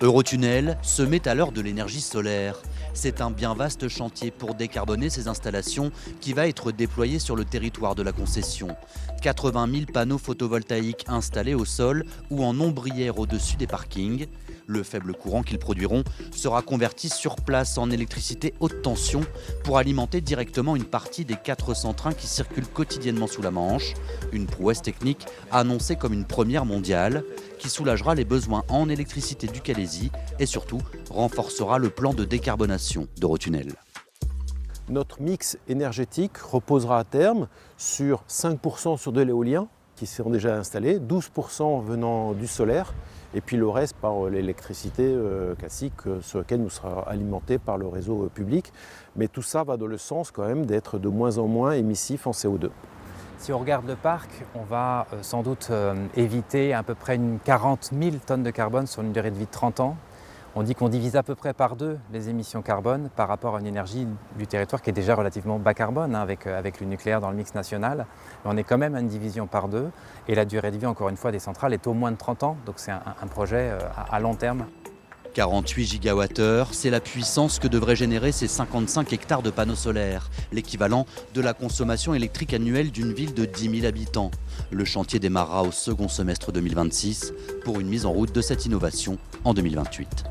Eurotunnel se met à l'heure de l'énergie solaire. C'est un bien vaste chantier pour décarboner ces installations qui va être déployé sur le territoire de la concession. 80 000 panneaux photovoltaïques installés au sol ou en ombrière au-dessus des parkings. Le faible courant qu'ils produiront sera converti sur place en électricité haute tension pour alimenter directement une partie des 400 trains qui circulent quotidiennement sous la Manche. Une prouesse technique annoncée comme une première mondiale qui soulagera les besoins en électricité du Calaisis et surtout renforcera le plan de décarbonation d'Eurotunnel. Notre mix énergétique reposera à terme sur 5% sur de l'éolien qui seront déjà installés, 12% venant du solaire et puis le reste par l'électricité classique sur laquelle nous sera alimenté par le réseau public. Mais tout ça va dans le sens quand même d'être de moins en moins émissif en CO2. Si on regarde le parc, on va sans doute éviter à peu près 40 000 tonnes de carbone sur une durée de vie de 30 ans. On dit qu'on divise à peu près par 2 les émissions carbone par rapport à une énergie du territoire qui est déjà relativement bas carbone avec le nucléaire dans le mix national. Mais on est quand même à une division par 2 et la durée de vie, encore une fois, des centrales est au moins de 30 ans. Donc c'est un projet à long terme. 48 gigawattheures, c'est la puissance que devraient générer ces 55 hectares de panneaux solaires, l'équivalent de la consommation électrique annuelle d'une ville de 10 000 habitants. Le chantier démarrera au second semestre 2026 pour une mise en route de cette innovation en 2028.